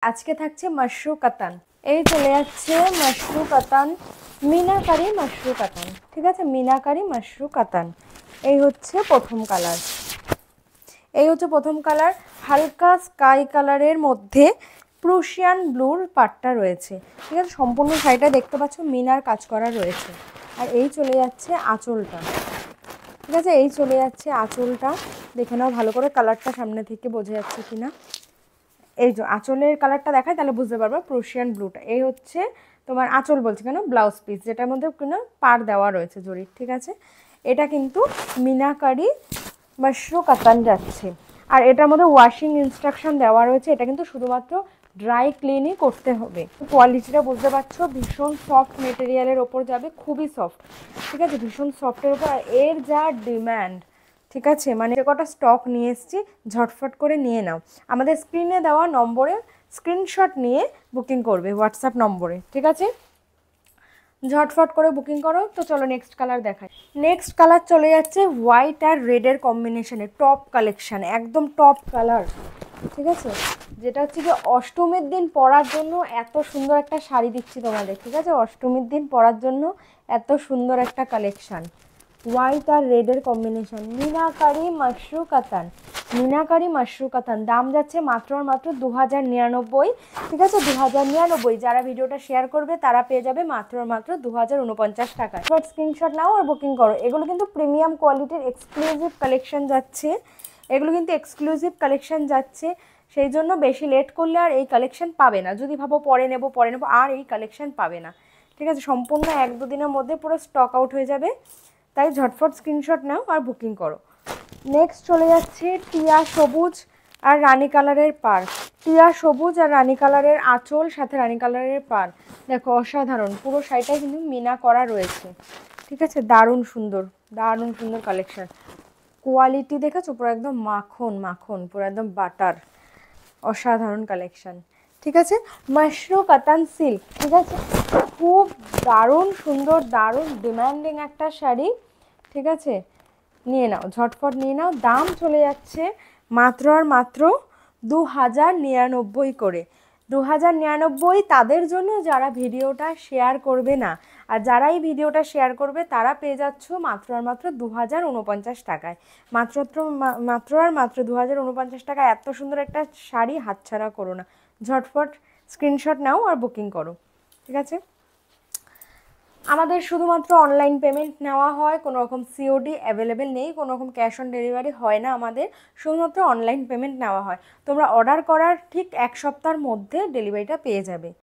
আজকে থাকছে মাশরু কাতান। এই চলে যাচ্ছে মাশরু কাতান, মিনাকারি মাশরু কাতান। ঠিক আছে, মিনাকারি মাশরু কাতান। এই হচ্ছে প্রথম কালার। হালকা স্কাই কালারের মধ্যে প্রুশিয়ান ব্লুর পাটটা রয়েছে। ঠিক আছে, সম্পূর্ণ শাড়িটা দেখতে পাচ্ছ মিনার কাজ করা রয়েছে। আর এই চলে যাচ্ছে আঁচলটা। ঠিক আছে, এই চলে যাচ্ছে আঁচলটা। দেখে নাও ভালো করে, কালারটা সামনে থেকে বোঝা যাচ্ছে কিনা। এই যে আঁচলের কালারটা দেখায় তাহলে বুঝতে পারবে প্রুশিয়ান ব্লুটা। এই হচ্ছে তোমার আঁচল, বলছি কেন, ব্লাউজ পিস, যেটার মধ্যে কিনা পার দেওয়া রয়েছে জরির। ঠিক আছে, এটা কিন্তু মিনাকারি মাশরু কাতান যাচ্ছে। আর এটার মধ্যে ওয়াশিং ইনস্ট্রাকশন দেওয়া রয়েছে। এটা কিন্তু শুধুমাত্র ড্রাই ক্লিনই করতে হবে। কোয়ালিটিটা বুঝতে পারছো, ভীষণ সফট মেটেরিয়ালের ওপর যাবে, খুবই সফট। ঠিক আছে, ভীষণ সফটের ওপর। আর এর যা ডিম্যান্ড, ঠিক আছে, মানে যে কটা স্টক নিয়ে এসেছি ঝটফট করে নিয়ে নাও। আমাদের স্ক্রিনে দেওয়া নম্বরে স্ক্রিনশট নিয়ে বুকিং করবে হোয়াটসঅ্যাপ নম্বরে। ঠিক আছে, ঝটফট করে বুকিং করো। তো চলো নেক্সট কালার দেখাই। নেক্সট কালার চলে যাচ্ছে হোয়াইট আর রেডের কম্বিনেশনে টপ কালেকশান, একদম টপ কালার। ঠিক আছে, যেটা হচ্ছে কি অষ্টমীর দিন পরার জন্য এত সুন্দর একটা শাড়ি দিচ্ছি তোমাদের। ঠিক আছে, অষ্টমীর দিন পরার জন্য এত সুন্দর একটা কালেকশান, হোয়াইট আর রেডের কম্বিনেশন, মিনাকারি মাশরু কাতান। মিনাকারি মাশরু কাতান দাম যাচ্ছে মাত্র আর মাত্র 2099। ঠিক আছে, 2099। যারা ভিডিওটা শেয়ার করবে তারা পেয়ে যাবে মাত্র আর মাত্র 2049 টাকায়। শর্ট স্ক্রিনশট নাও আর বুকিং করো। এগুলো কিন্তু প্রিমিয়াম কোয়ালিটির এক্সক্লুসিভ কালেকশন যাচ্ছে। সেই জন্য বেশি লেট করলে আর এই কালেকশন পাবে না। যদি ভাবো পরে নেব আর এই কালেকশন পাবে না। ঠিক আছে, সম্পূর্ণ 1-2 দিনের মধ্যে পুরো স্টক আউট হয়ে যাবে। তাই ঝটফট স্ক্রিনশট নাও আর বুকিং করো। নেক্সট চলে যাচ্ছে টিয়া সবুজ আর রানী কালারের পার। টিয়া সবুজ আর রানী কালারের আঁচল, সাথে রানী কালারের পার। দেখো অসাধারণ, পুরো শাড়িটাই কিন্তু মিনা করা রয়েছে। ঠিক আছে, দারুণ সুন্দর কালেকশন। কোয়ালিটি দেখেছো, পুরো একদম মাখন মাখন, পুরো একদম বাটার। অসাধারণ কালেকশন। ঠিক আছে, মাশরু কাতান সিল্ক। ঠিক আছে, খুব দারুণ সুন্দর, দারুণ ডিমান্ডিং একটা শাড়ি। ঠিক আছে, নিয়ে নাও, ঝটফট নিয়ে নাও। দাম চলে যাচ্ছে মাত্র আর মাত্র 2099 করে। 2099 তাদের জন্য যারা ভিডিওটা শেয়ার করবে না। আর যারা এই ভিডিওটা শেয়ার করবে তারা পেয়ে যাচ্ছ মাত্র আর মাত্র 2049 টাকায়। মাত্র আর মাত্র 2049 টাকায় এত সুন্দর একটা শাড়ি হাতছাড়া করো না। ঝটফট স্ক্রিনশট নাও আর বুকিং করো। ঠিক আছে, আমাদের শুধুমাত্র অনলাইন পেমেন্ট নেওয়া হয়, কোনো রকম সিওডি অ্যাভেলেবেল নেই, কোনো রকম ক্যাশ অন ডেলিভারি হয় না আমাদের, শুধুমাত্র অনলাইন পেমেন্ট নেওয়া হয়। তোমরা অর্ডার করার ঠিক 1 সপ্তাহের মধ্যে ডেলিভারিটা পেয়ে যাবে।